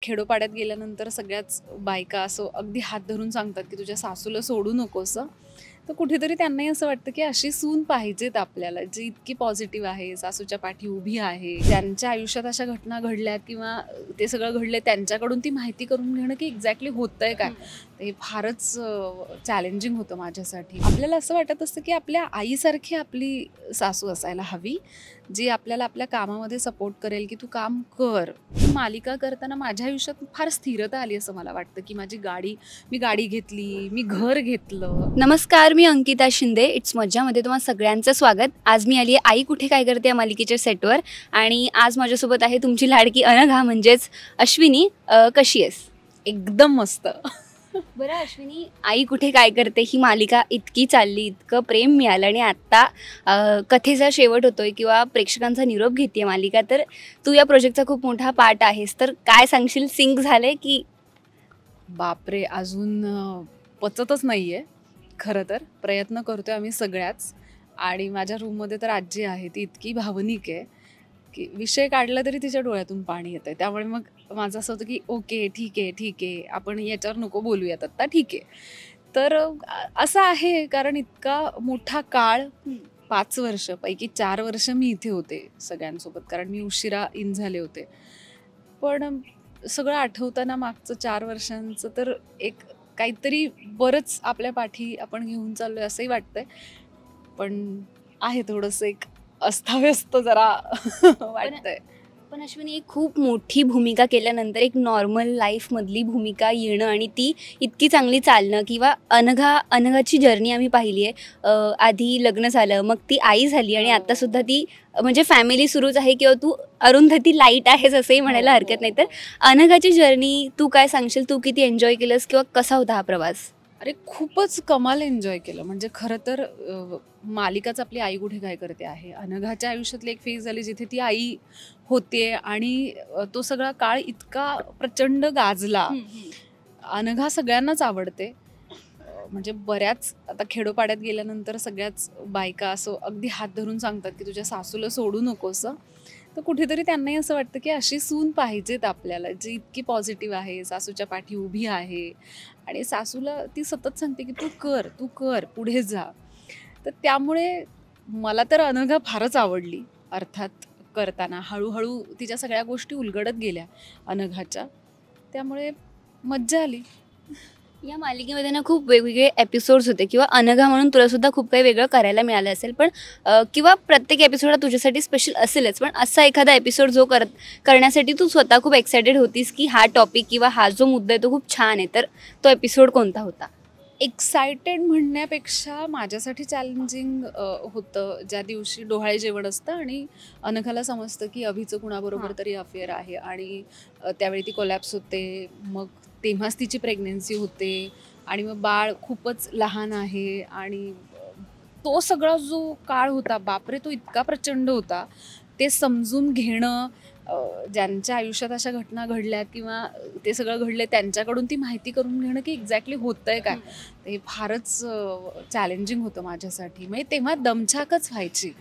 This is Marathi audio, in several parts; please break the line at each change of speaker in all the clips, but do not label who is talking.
खेडोपाड्यात गेल्यानंतर सगळ्याच बायका असं अगदी हात धरून सांगतात की तुझ्या सासूला सोडू नकोस हं. तर कुठेतरी त्यांनाही असं वाटतं की अशी सून पाहिजेत आपल्याला, जी इतकी पॉझिटिव्ह आहे, सासूच्या पाठी उभी आहे. ज्यांच्या आयुष्यात अशा घटना घडल्यात किंवा ते सगळं घडलंय त्यांच्याकडून ती माहिती करून घेणं की एक्झॅक्टली होतंय काय, ते फारच चॅलेंजिंग होतं माझ्यासाठी. आपल्याला असं वाटत असतं की आपल्या आईसारखी आपली सासू असायला हवी, जी आपल्याला आपल्या कामामध्ये सपोर्ट करेल की तू काम कर. ही मालिका करताना माझ्या आयुष्यात फार स्थिरता आली असं मला वाटतं की मी गाडी घेतली, मी घर घेतलं.
नमस्कार, मी अंकिता शिंदे. इट्स मज्जामध्ये तुम्हा सगळ्यांचं स्वागत. आज मी आली आहे आई कुठे काय करते या मालिकेच्या सेटवर आणि आज माझ्यासोबत आहे तुमची लाडकी अनघा म्हणजेच अश्विनी. कशी आहेस?
एकदम मस्त.
बरं अश्विनी, आई कुठे काय करते ही मालिका इतकी चालली, इतकं प्रेम मिळालं आणि आत्ता कथेचा शेवट होतोय किंवा प्रेक्षकांचा निरोप घेते मालिका, तर तू या प्रोजेक्टचा खूप मोठा पार्ट आहेस. तर काय सांगशील, सिंक झालंय की?
बापरे, अजून पचतच नाहीये. खरं तर प्रयत्न करतोय आम्ही सगळ्याच. आणि माझ्या रूममध्ये तर आजी आहे, ती इतकी भावनिक आहे की विषय काढला तरी तिच्या डोळ्यातून पाणी येतंय. त्यामुळे मग माझं असं होतं की ओके, ठीक आहे, ठीक आहे, आपण याच्यावर नको बोलूयात आत्ता, ठीक आहे. तर असं आहे, कारण इतका मोठा काळ, 5 वर्ष पैकी 4 वर्ष मी इथे होते सगळ्यांसोबत, कारण मी उशिरा इन झाले होते. पण सगळं आठवताना मागचं 4 वर्षांचं तर एक काहीतरी बरंच आपल्या पाठी आपण घेऊन चाललोय असंही वाटतंय. पण आहे थोडंसं एक अस्ताव्यस्त जरा वाटतंय.
पण अश्विनी, एक खूप मोठी भूमिका केल्यानंतर एक नॉर्मल लाईफमधली भूमिका येणं आणि ती इतकी चांगली चालणं किंवा अनघाची जर्नी आम्ही पाहिली आहे. आधी लग्न झालं, मग ती आई झाली आणि आत्तासुद्धा ती म्हणजे फॅमिली सुरूच आहे किंवा तू अरुंधती लाईट आहेस असंही म्हणायला हरकत नाही. तर अनघाची जर्नी तू काय सांगशील? तू किती एन्जॉय केलंस किंवा कसा होता हा प्रवास?
अरे, खूपच कमाल एन्जॉय केलं. म्हणजे खरं तर मालिकाच आपली आई कुठे काय करते आहे. अनघाच्या आयुष्यातली एक फेज झाली जिथे ती आई होते आणि तो सगळा काळ इतका प्रचंड गाजला. अनघा सगळ्यांनाच आवडते. म्हणजे बऱ्याच आता खेडोपाड्यात गेल्यानंतर सगळ्याच बायका असं अगदी हात धरून सांगतात की तुझ्या सासूला सोडू नकोस हं. तर कुठेतरी त्यांनाही असं वाटतं की अशी सून पाहिजेत आपल्याला, जी इतकी पॉझिटिव्ह आहे, सासूच्या पाठी उभी आहे. आणि सासूला ती सतत सांगते की तू कर, पुढे जा. तर त्यामुळे मला तर अनघा फारच आवडली. अर्थात करताना हळूहळू तिच्या सगळ्या गोष्टी उलगडत गेल्या अनघाच्या. त्यामुळे मज्जा आली.
या मालिकेमध्ये ना खूप वेगवेगळे एपिसोड्स होते किंवा अनघा म्हणून तुला सुद्धा खूप काही वेगळं करायला मिळालं असेल, पण किंवा प्रत्येक एपिसोड तुझ्यासाठी स्पेशल असेलच, पण असा एखादा एपिसोड जो करण्यासाठी तू स्वतः खूप एक्सायटेड होतीस की हा टॉपिक किंवा हा जो मुद्दा आहे तो खूप छान आहे, तर तो एपिसोड कोणता होता?
एक्सायटेड म्हणण्यापेक्षा माझ्यासाठी चॅलेंजिंग होतं ज्या दिवशी डोहाळे जेवण असतं आणि अनघाला समजतं की अभिचं कुणाबरोबर तरी अफेअर आहे. आणि त्यावेळी ती कोलॅप्स होते. मग तेव्हाच तिची प्रेग्नन्सी होते आणि मग बाळ खूपच लहान आहे. आणि तो सगळा जो काळ होता, बापरे, तो इतका प्रचंड होता. ते समजून घेणं, ज्यांच्या आयुष्यात अशा घटना घडल्यात किंवा ते सगळं घडलंय त्यांच्याकडून ती माहिती करून घेणं की एक्झॅक्टली होतंय काय, ते फारच चॅलेंजिंग होतं माझ्यासाठी. म्हणजे तेव्हा दमछाकच व्हायची.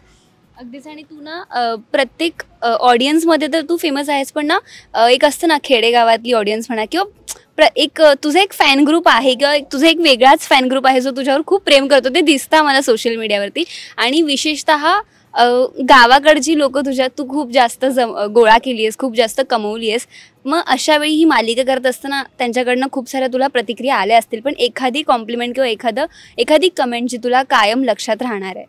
अगदीच. आणि तू ना प्रत्येक ऑडियन्समध्ये तर तू फेमस आहेस, पण ना एक असतं ना खेडेगावातली ऑडियन्स म्हणा किंवा तुझा एक फॅन ग्रुप आहे किंवा तुझा एक वेगळाच फॅन ग्रुप आहे जो तुझ्यावर खूप प्रेम करतो. ते दिसतं मला सोशल मीडियावरती. आणि विशेषतः गावाकडची लोक तू खूप जास्त गोळा केली आहेस, खूप जास्त कमवली आहेस. मग अशा वेळी ही मालिका करत असताना त्यांच्याकडनं खूप साऱ्या तुला प्रतिक्रिया आल्या असतील, पण एखादी कॉम्प्लिमेंट किंवा एखादी कमेंट जी तुला कायम लक्षात राहणार आहे?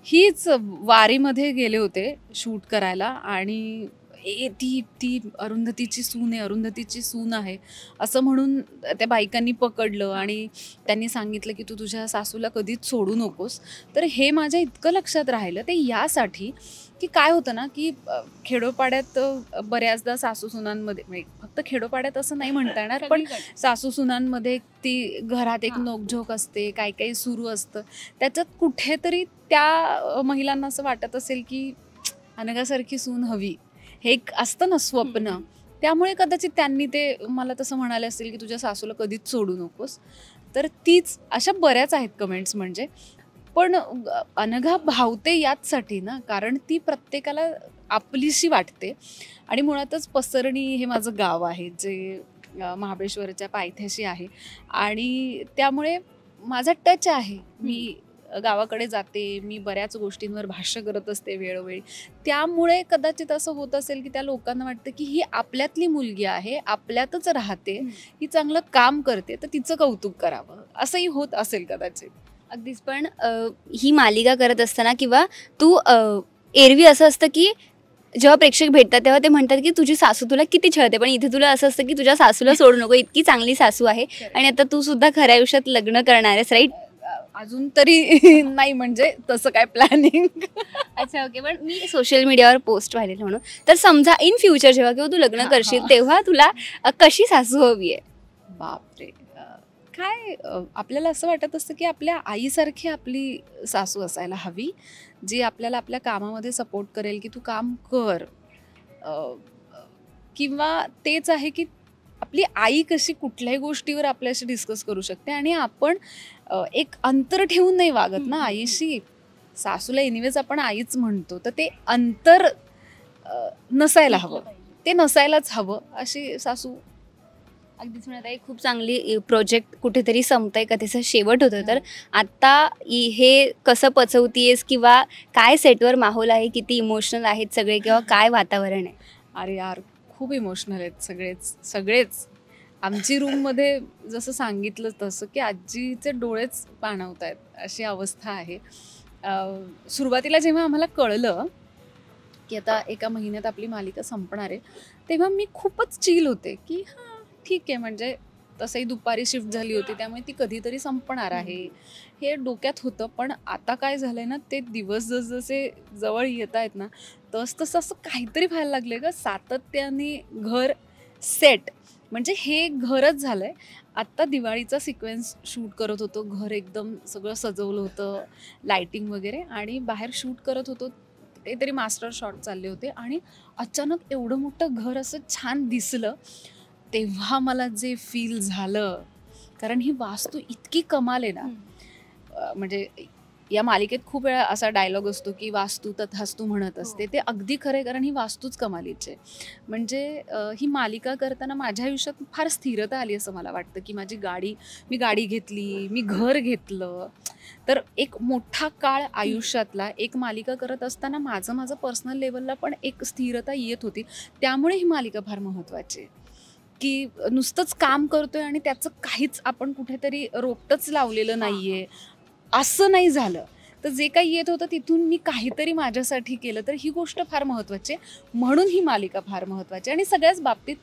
हीच, वारीमध्ये गेले होते शूट करायला आणि ती ती अरुंधतीची सून आहे असं म्हणून त्या बायकांनी पकडलं आणि त्यांनी सांगितलं की तू तुझ्या सासूला कधीच सोडू नकोस. तर हे माझ्या इतकं लक्षात राहिलं ते यासाठी की काय होतं ना की खेडोपाड्यात बऱ्याचदा सासू सुनांमध्ये, म्हणजे फक्त खेडोपाड्यात असं नाही म्हणता येणार, पण सासू सुनांमध्ये ती घरात एक नोकझोक असते, काही काही सुरू असतं. त्याच्यात कुठेतरी त्या महिलांना असं वाटत असेल की अनघासारखी सून हवी, हे एक असतं ना स्वप्न. त्यामुळे कदाचित त्यांनी ते मला तसं म्हणाले असतील की तुझ्या सासूला कधीच सोडू नकोस. तर तीच, अशा बऱ्याच आहेत कमेंट्स. म्हणजे पण अनघा भावते याचसाठी ना, कारण ती प्रत्येकाला आपलीशी वाटते. आणि मुळातच पसरणी हे माझं गाव आहे, जे महाबळेश्वरच्या पायथ्याशी आहे. आणि त्यामुळे माझा टच आहे. मी गावाकडे जाते, मी बऱ्याच गोष्टींवर भाष्य करत असते वेळोवेळी. त्यामुळे कदाचित असं होत असेल की त्या लोकांना वाटतं की ही आपल्यातली मुलगी आहे, आपल्यातच राहते, ही चांगलं काम करते, तर तिचं कौतुक करावं, असंही होत असेल कदाचित.
अगदीच. पण ही मालिका करत असताना किंवा तू एरवी असं असतं की जेव्हा प्रेक्षक भेटतात तेव्हा ते म्हणतात की तुझी सासू तुला किती छळते, पण इथे तुला असं असतं की तुझ्या सासूला सोडू नको, इतकी चांगली सासू आहे. आणि आता तू सुद्धा खऱ्या आयुष्यात लग्न करणार आहेस, राईट?
अजून तरी नाही, म्हणजे तसं काय प्लॅनिंग.
अच्छा, ओके. पण मी सोशल मीडियावर पोस्ट व्हायरल म्हणून, तर समजा इन फ्युचर जेव्हा किंवा तू लग्न करशील तेव्हा तुला कशी सासू हवी आहे?
बापरे, काय आपल्याला असं वाटत असतं की आपल्या आईसारखी आपली सासू असायला हवी, जी आपल्याला आपल्या कामामध्ये सपोर्ट करेल की तू काम कर. किंवा तेच आहे की आपली आई कशी कुठल्याही गोष्टीवर आपल्याशी डिस्कस करू शकते आणि आपण एक अंतर ठेवून नाही वागत ना आईशी. सासूला एनिवेज आपण आईच म्हणतो, तर ते अंतर नसायला हवं, ते नसायलाच हवं अशी सासू.
अगदीच. म्हणत आहे खूप चांगली प्रोजेक्ट कुठेतरी संपतंय, कथेचा शेवट होतं, तर आता हे कसं पचवतीयेस किंवा काय सेटवर माहोल आहे, किती इमोशनल आहेत सगळे किंवा काय वातावरण आहे?
अरे यार, खूप इमोशनल आहेत सगळेच. आमची रूममध्ये जसं सांगितलं तसं की आजीचे डोळेच पाणावत आहेत अशी अवस्था आहे. सुरुवातीला जेव्हा आम्हाला कळलं की आता एका महिन्यात आपली मालिका संपणार आहे, तेव्हा मी खूपच चिल होते की हां ठीक आहे, म्हणजे तसंही दुपारी शिफ्ट झाली होती, त्यामुळे ती कधीतरी संपणार आहे हे डोक्यात होतं. पण आता काय झालंय ना, ते दिवस जसजसे जवळ येत आहेत ना, तसं असं काहीतरी व्हायला लागले ग. सातत्याने घर सेट, म्हणजे हे घरच झालंय. आत्ता दिवाळीचा सिक्वेन्स शूट करत होतो, घर एकदम सगळं सजवलं होतं, लाइटिंग वगैरे, आणि बाहेर शूट करत होतो, काहीतरी मास्टर शॉट चालले होते, आणि अचानक एवढं मोठं घर असं छान दिसलं. तेव्हा मला जे फील झालं, कारण ही वास्तू इतकी कमाल आहे ना. म्हणजे या मालिकेत खूप वेळा असा डायलॉग असतो की वास्तू तथास्तू म्हणत असते, ते अगदी खरं, कारण ही वास्तूच कमालीची आहे. म्हणजे ही मालिका करताना माझ्या आयुष्यात फार स्थिरता आली असं मला वाटतं की मी गाडी घेतली, मी घर घेतलं, तर एक मोठा काळ आयुष्यातला एक मालिका करत असताना माझं पर्सनल लेवलला पण एक स्थिरता येत होती. त्यामुळे ही मालिका फार महत्त्वाची आहे की नुसतंच काम करतोय आणि त्याचं काहीच आपण कुठेतरी रोपटच लावलेलं नाहीये, असं नाही झालं. तर जे काही येत होतं तिथून मी काहीतरी माझ्यासाठी केलं, तर ही गोष्ट फार महत्त्वाची आहे. म्हणून ही मालिका फार महत्त्वाची. आणि सगळ्याच बाबतीत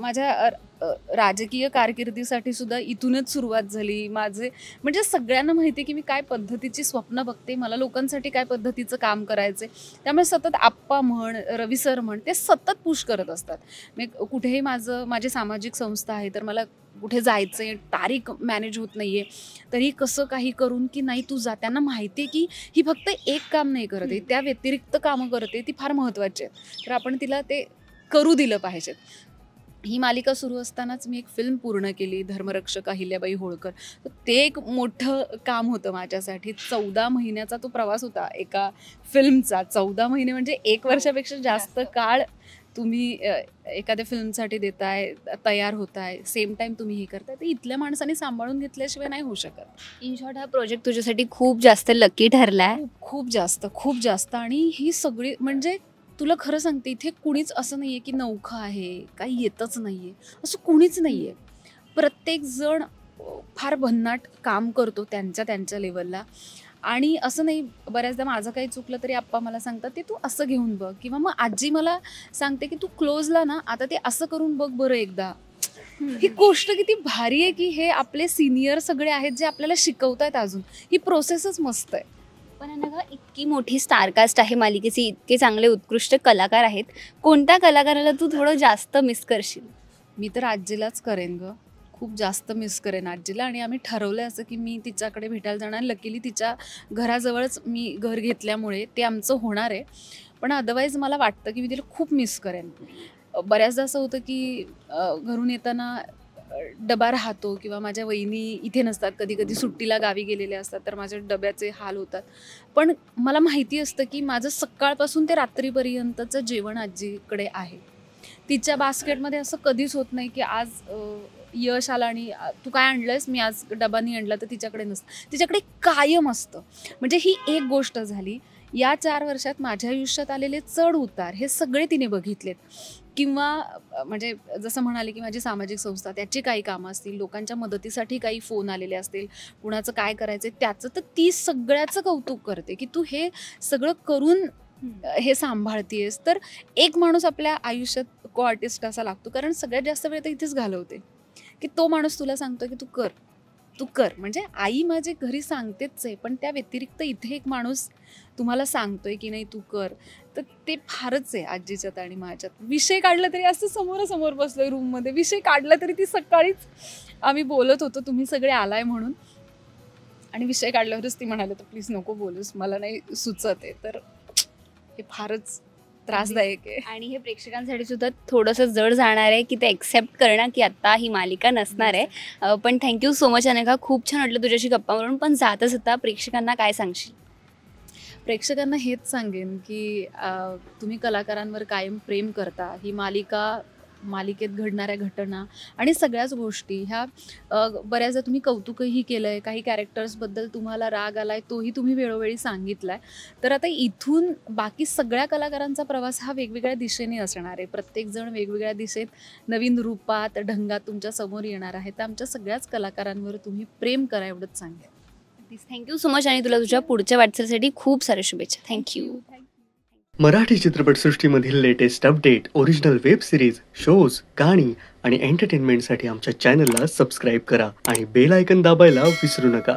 माझ्या राजकीय कारकिर्दीसाठी सुद्धा इथूनच सुरुवात झाली. म्हणजे सगळ्यांना माहिती आहे की मी काय पद्धतीची स्वप्न बघते, मला लोकांसाठी काय पद्धतीचं काम करायचं आहे. त्यामुळे सतत आप्पा म्हण, रवी सर म्हण, ते सतत पुश करत असतात. मी कुठेही माझी सामाजिक संस्था आहे, तर मला कुठे जायचं आहे, तारीख मॅनेज होत नाही आहे, तरी कसं काही करून की नाही तू जा. त्यांना माहिती आहे की ही फक्त एक काम नाही करत आहे, त्या व्यतिरिक्त कामं करते, ती फार महत्त्वाची आहेत, तर आपण तिला ते करू दिलं पाहिजे. ही मालिका सुरू असतानाच मी एक फिल्म पूर्ण केली, धर्मरक्षक अहिल्याबाई होळकर. तर ते एक मोठं काम होतं माझ्यासाठी. 14 महिन्याचा तो प्रवास होता एका फिल्मचा. 14 महिने म्हणजे 1 वर्षापेक्षा जास्त काळ तुम्ही एखाद्या फिल्मसाठी देताय, तयार होताय, सेम टाईम तुम्ही हे करताय, तर इथल्या माणसाने सांभाळून घेतल्याशिवाय नाही होऊ शकत.
इन शॉर्ट हा प्रोजेक्ट तुझ्यासाठी खूप जास्त लकी ठरलाय.
खूप जास्त. आणि ही सगळी, म्हणजे तुला खरं सांगते, इथे कुणीच असं नाहीये की नौखं आहे, काही येतच नाहीये, असं कुणीच नाहीये. प्रत्येक जण फार भन्नाट काम करतो त्यांच्या लेवलला. आणि असं नाही, बऱ्याचदा माझं काही चुकलं तरी आप्पा मला सांगतात ते तू असं घेऊन बघ, किंवा मग आजी मला सांगते की तू क्लोजला ना आता ते असं करून बघ बरं एकदा. ही गोष्ट किती भारी आहे की हे आपले सिनियर सगळे आहेत जे आपल्याला शिकवतायत अजून. ही प्रोसेसच मस्त आहे.
पण अनघा, इतकी मोठी स्टारकास्ट आहे मालिकेची, इतके चांगले उत्कृष्ट कलाकार आहेत, कोणत्या कलाकाराला तू थोडं जास्त मिस करशील?
मी तर आजीलाच करेन ग, खूप जास्त मिस करेन आजीला. आणि आम्ही ठरवलं असं की मी तिच्याकडे भेटायला जाणार. लकीली तिच्या घराजवळच मी घर घेतल्यामुळे ते आमचं होणार आहे. पण अदरवाईज मला वाटतं की मी तिला खूप मिस करेन. बऱ्याचदा असं होतं की घरून येताना डबा राहतो किंवा माझ्या वहिनी इथे नसतात, कधी कधी सुट्टीला गावी गेलेल्या असतात, तर माझ्या डब्याचे हाल होतात. पण मला माहिती असतं की माझं सकाळपासून ते रात्रीपर्यंतचं जेवण आजीकडे आहे. तिच्या बास्केटमध्ये असं कधीच होत नाही की आज यश आला आणि तू काय आणलंयस, मी आज डबा नाही आणला, तर तिच्याकडे नसतं. तिच्याकडे कायम असतं. म्हणजे ही एक गोष्ट झाली. या 4 वर्षात माझ्या आयुष्यात आलेले चढ उतार हे सगळे तिने बघितलेत. किंवा म्हणजे जसं म्हणाले की माझी सामाजिक संस्था, त्याची काही कामं असतील, लोकांच्या मदतीसाठी काही फोन आलेले असतील, कुणाचं काय करायचं त्याचं, तर ती सगळ्याचं कौतुक करते की तू हे सगळं करून हे सांभाळतेस. तर एक माणूस आपल्या आयुष्यात को आर्टिस्ट असा लागतो, कारण सगळ्यात जास्त वेळ तर इथेच घालवते की तो माणूस तुला सांगतो की तू कर. म्हणजे आई माझी घरी सांगतेच आहे, पण त्या व्यतिरिक्त इथे एक माणूस तुम्हाला सांगतोय की नाही तू कर, तर ते फारच आहे आजीच्यात आणि माझ्यात. विषय काढला तरी असं समोरासमोर बसलोय रूममध्ये, विषय काढला तरी ती सकाळीच आम्ही बोलत होतो तुम्ही सगळे आलाय म्हणून, आणि विषय काढल्यावरच ती म्हणाले तर प्लीज नको बोलूस, मला नाही सुचत आहे. तर हे फारच त्रासदायक आहे.
आणि हे प्रेक्षकांसाठी सुद्धा थोडंसं जड जाणार आहे की ते एक्सेप्ट करणं की आता ही मालिका नसणार आहे. पण थँक्यू सो मच अनघा, खूप छान वाटलं तुझ्याशी गप्पा मारून. पण जाता जाता प्रेक्षकांना काय सांगशील?
प्रेक्षकांना हेच सांगेन की तुम्ही कलाकारांवर कायम प्रेम करता. ही मालिकेत घडणाऱ्या घटना आणि सगळ्याच गोष्टी ह्या बऱ्याचदा तुम्ही कौतुकही केलं आहे. काही कॅरेक्टर्सबद्दल तुम्हाला राग आला आहे, तोही तुम्ही वेळोवेळी सांगितला आहे. तर आता इथून बाकी सगळ्या कलाकारांचा प्रवास हा वेगवेगळ्या दिशेने असणार आहे. प्रत्येकजण वेगवेगळ्या दिशेत नवीन रूपात ढंगात तुमच्या समोर येणार आहे. तर आमच्या सगळ्याच कलाकारांवर तुम्ही प्रेम करा एवढंच सांगेन.
Thank you so much. आणि तुला तुझ्या पुढच्या वाटचालीसाठी खूप साऱ्या शुभेच्छा. थँक्यू.
मराठी चित्रपटसृष्टीमधील latest update, original web series, shows, गाणी आणि एंटरटेनमेंटसाठी आमच्या चॅनलला सबस्क्राईब करा आणि बेल आयकन दाबायला विसरू नका.